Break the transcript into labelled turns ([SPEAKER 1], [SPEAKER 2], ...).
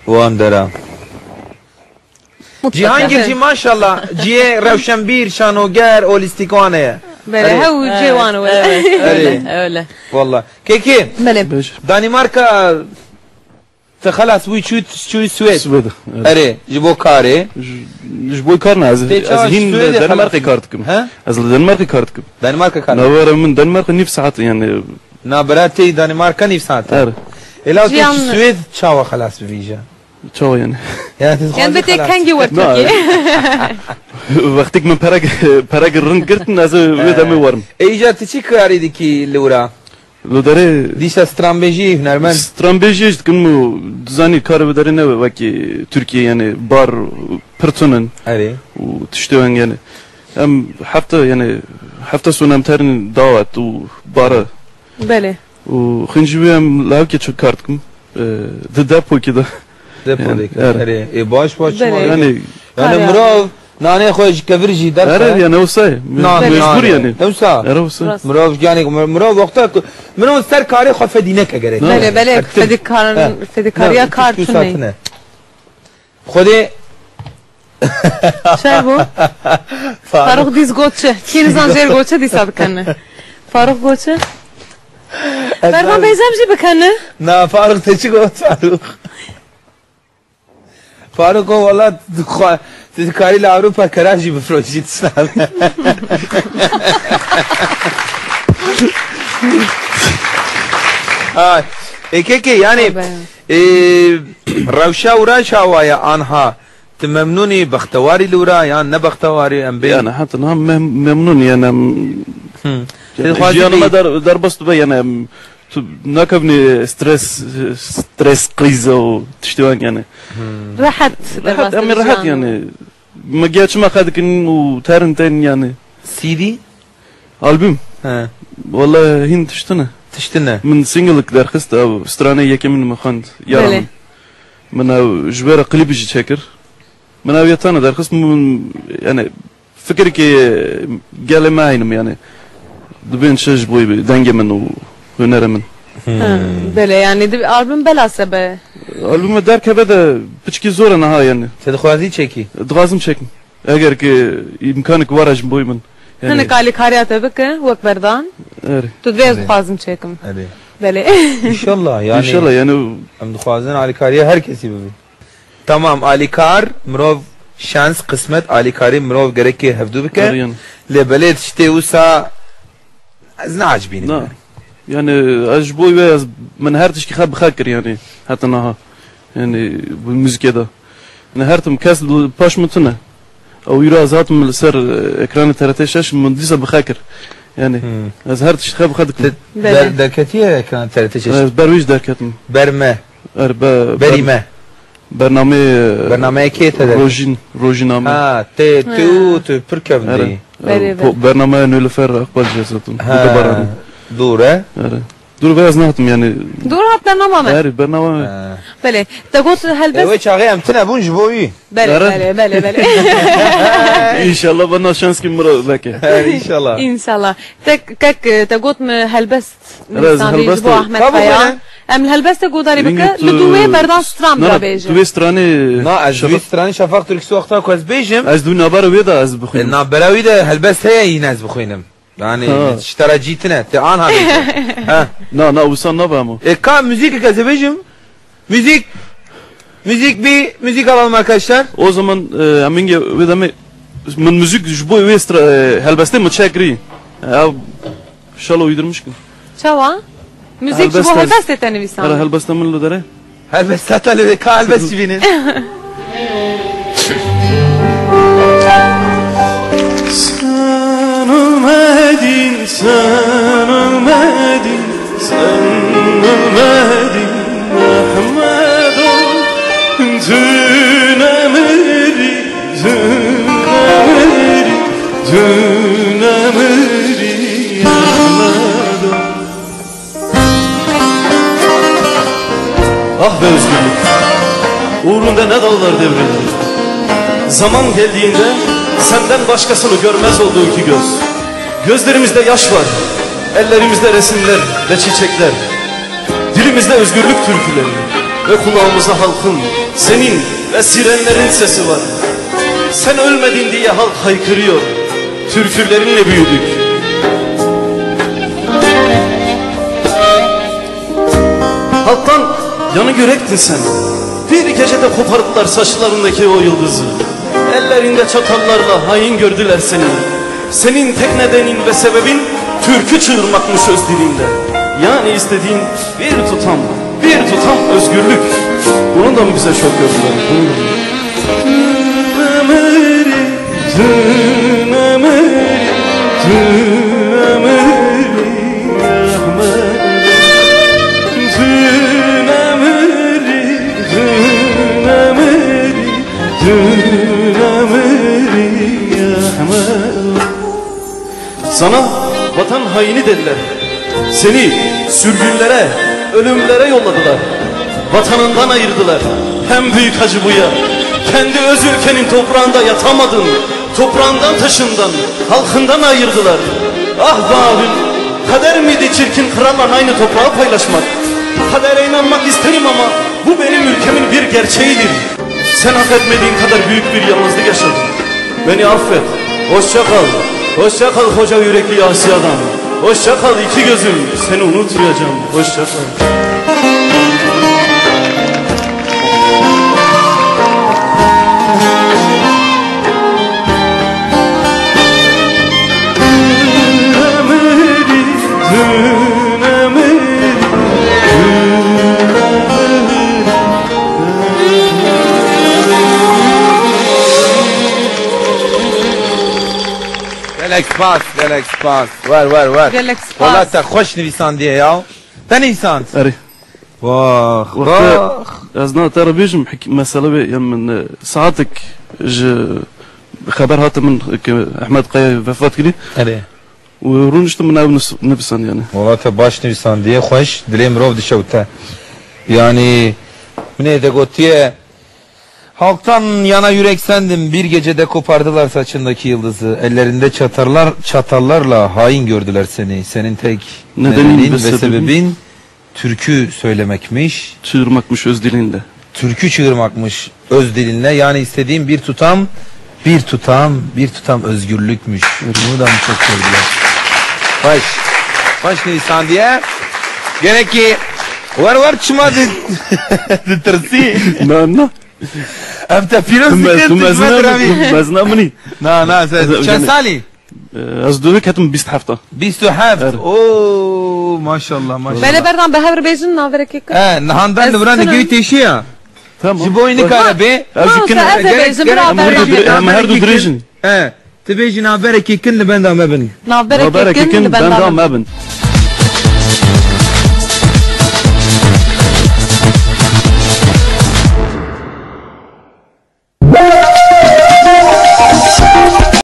[SPEAKER 1] Wan dera. Cihangirci maşallah ciye revşenbir şanoger olistikaneye.
[SPEAKER 2] Böyle hev civanı öyle.
[SPEAKER 1] Vallahi. Keki.
[SPEAKER 2] Benim.
[SPEAKER 1] Danimarka خلاص وی چوی سوئد. اره جبو کاری.
[SPEAKER 3] جبو کار نه از هین دنمارک کار دکم. از دنمارک کار دکم.
[SPEAKER 1] دنمارک کار.
[SPEAKER 3] نوارم من دنمارک نیف ساعت یعنی.
[SPEAKER 1] نبراتی دنمارک نیف ساعت.
[SPEAKER 3] اره.
[SPEAKER 1] الاو تو سوئد چاوا خلاص بویجا.
[SPEAKER 3] چاوا یعنی.
[SPEAKER 1] یعنی
[SPEAKER 2] بده کنگی ورد کی.
[SPEAKER 3] وقتی که من پرگ رنگ کردن از ویدم میورم.
[SPEAKER 1] ایجا چی کاری دیکی لورا؟
[SPEAKER 3] لودره
[SPEAKER 1] دیشا استرامبیجی هنرمند
[SPEAKER 3] استرامبیجی است که مو زنی کار بداره نه وکی ترکیه یعنی بار پرتونن
[SPEAKER 1] اره
[SPEAKER 3] و تشتوان یعنی هم هفته سونم ترین دعوت و باره
[SPEAKER 2] بله
[SPEAKER 3] و خنجوی هم لاو که چه کارت کم دپو که ده
[SPEAKER 1] دپو دیگر اره باش
[SPEAKER 3] یعنی
[SPEAKER 1] مراو نانه خوش کبرجی در
[SPEAKER 3] اره یعنی اوسای مجبور یعنی
[SPEAKER 1] اوسا
[SPEAKER 3] اره اوسا
[SPEAKER 1] مراو یعنی مراو وقتا منو سر کاری خود فدینه که گره
[SPEAKER 2] بله فدیکاریا کارتونه
[SPEAKER 1] خودی
[SPEAKER 2] چه بو؟ فاروق دیز گوچه کیر زنجیر گوچه دیسا بکنه فاروق گوچه؟ برگان بیزم جی بکنه؟
[SPEAKER 1] نه فاروق تچی گوت فاروق والله کاری لأوروبا کراجی بفروشید سنال که یعنی روشا و راشا ویا آنها تممنونی بختواری لورا یا نه بختواری ام بین
[SPEAKER 3] یعنی حتی نه ممنون یعنی جیانم در بست به یعنی تو نکبنی استرس قریزه و تشتوان یعنی
[SPEAKER 2] راحت
[SPEAKER 3] یعنی مگه چما خد کن و ترنتین یعنی
[SPEAKER 1] سیدی
[SPEAKER 3] آلبوم والله هین تشتنه من سینگل در خست او استرانه یکی من مخاند یارم من او جبر قلیبی چکر من او یتانه در خست من یعنی فکری که گله ما اینم یعنی دبین شش بوی دنگ من و هنر من
[SPEAKER 2] بله یعنی آلبوم بلاسه به
[SPEAKER 3] آلبوم در که بده بچکی زوره نه یعنی
[SPEAKER 1] تدخوازی چکی
[SPEAKER 3] دغازم چکم اگر که امکانک وارج بوی من
[SPEAKER 2] هنه کالی کاریات بکه وقت بردان تو دویز دخوازم چکم بله
[SPEAKER 1] انشالله
[SPEAKER 3] یعنی
[SPEAKER 1] هم دخوازن علی کاریه هر کسی ببین تمام علی کار مروف شانس قسمت علی کاری مروف گره که هفدو بکه لبلد شتی وسا از نعجبینه
[SPEAKER 3] يعني أجبوي بس من هرتش كي خاب خاكر يعني حتى نها يعني بالموسيقى ده أنا هرتم كاس باش متنا أو يرى زات من السر إكران الترتيش من ديسا بخاكر يعني از هرتش خاب خد
[SPEAKER 1] در كتير إكران الترتيش
[SPEAKER 3] برويج در كتم
[SPEAKER 1] برمه بريمه برنامه كيت هذا روجين تو بركب دي
[SPEAKER 3] برنامه نولفر أقبل جسدهم
[SPEAKER 1] دوره
[SPEAKER 3] دور بس نهتم يعني
[SPEAKER 2] دور هات برنامه
[SPEAKER 3] عارف برنامه
[SPEAKER 2] بله تقول هل بس
[SPEAKER 1] وش عاقي امتنا بونج بوي
[SPEAKER 2] بله
[SPEAKER 3] ان شاء الله بدنا شانس كم مره لك
[SPEAKER 1] ان
[SPEAKER 2] شاء الله تك تقول هل بس
[SPEAKER 3] هل بس
[SPEAKER 2] احمد خيا ام هل بس تقول داري بك لدوي بردان سترام دا بيجي
[SPEAKER 3] دوي ستراني
[SPEAKER 1] نا دوي ستراني شفاق تركسو وقتها كويس بيجم
[SPEAKER 3] از دو نابر ويدا از بخوين
[SPEAKER 1] النابر ويدا هل بس هي يناز بخوينم يعني اشترى جيتنا تعال ها
[SPEAKER 3] نا وصلنا بامو
[SPEAKER 1] كان موسيقى كذا müzik alalım arkadaşlar.
[SPEAKER 3] O zaman aminge vedame من müzik jboy vestra helbeste mi çekri ya şalo uydurmuş ki
[SPEAKER 2] çava müzik bu helbeste tenivisan
[SPEAKER 3] ara helbeste mi lo dere
[SPEAKER 1] helbeste tale ka helbeste binin
[SPEAKER 3] sen ölmedin Ahmedo dün emri Ahmedo Ah be özgürlük uğrunda ne dağlar devrilir Zaman geldiğinde senden başkasını görmez oldu iki göz Gözlerimizde yaş var, ellerimizde resimler ve çiçekler Dilimizde özgürlük türküleri ve kulağımıza halkın, senin ve sirenlerin sesi var. Sen ölmedin diye halk haykırıyor, türkülerinle büyüdük. Halktan yanı yürektin sen. Bir gecede kopardılar saçlarındaki o yıldızı. Ellerinde çatallarla hain gördüler seni. Senin tek nedenin ve sebebin türkü çığırmakmış öz dilinde. Yani istediğin bir tutam özgürlük. Bunu da mı bize çok gördüler? Sana vatan haini dediler. Seni sürgünlere, ölümlere yolladılar. Vatanından ayırdılar. Hem büyük acı bu ya. Kendi öz ülkenin toprağında yatamadın. Toprağından taşından, halkından ayırdılar. Ah be abim, kader miydi çirkin kralla aynı toprağı paylaşmak? Kadere inanmak isterim ama bu benim ülkemin bir gerçeğidir. Sen hak etmediğin kadar büyük bir yalnızlık yaşadın. Beni affet, hoşça kal. Hoşça kal koca yürekli asi adam. Hoşça kal iki gözüm, seni unutmayacağım. Hoşça kal.
[SPEAKER 1] Gelek spas. Var.
[SPEAKER 2] Gelek spas.
[SPEAKER 1] Valla sen hoş nivisan diye ya. Sen insan.
[SPEAKER 3] أري
[SPEAKER 1] Vah.
[SPEAKER 3] أزنا ترى بيجم مسألة من ساعتك خبر هات من أحمد قاي وفات كذي
[SPEAKER 1] Evet.
[SPEAKER 3] ورونشت من أول نفسان يعني.
[SPEAKER 1] Valla te baş nivisan diye hoş. Dilem rov dişevte. Yani ne de gotiye. Halktan yana yürek sendim, bir gecede kopardılar saçındaki yıldızı, ellerinde çatallarla hain gördüler seni. Senin tek nedenin ve sebebin türkü söylemekmiş.
[SPEAKER 3] Çığırmakmış öz dilinle.
[SPEAKER 1] Türkü çığırmakmış öz dilinle, yani istediğim bir tutam özgürlükmüş. Bunu da mı çok gördüler? Baş Nisan diye. Gerek ki var çıma tırsi.
[SPEAKER 3] Na.
[SPEAKER 1] أنت في رزقك
[SPEAKER 3] مزنا مني
[SPEAKER 1] نا كان سالي
[SPEAKER 3] أصدقائك هتم بيست حفطة
[SPEAKER 1] اوه ما شاء الله
[SPEAKER 2] Bele berdan behavr bejin naverek ek.
[SPEAKER 1] نهاندان لبران جوي تيشيا
[SPEAKER 3] تمام
[SPEAKER 1] جيبويني كاربي
[SPEAKER 3] هم هردو دريجن
[SPEAKER 1] تبيجي نابرك يكن بندا مبن
[SPEAKER 2] Naverek ek
[SPEAKER 3] بن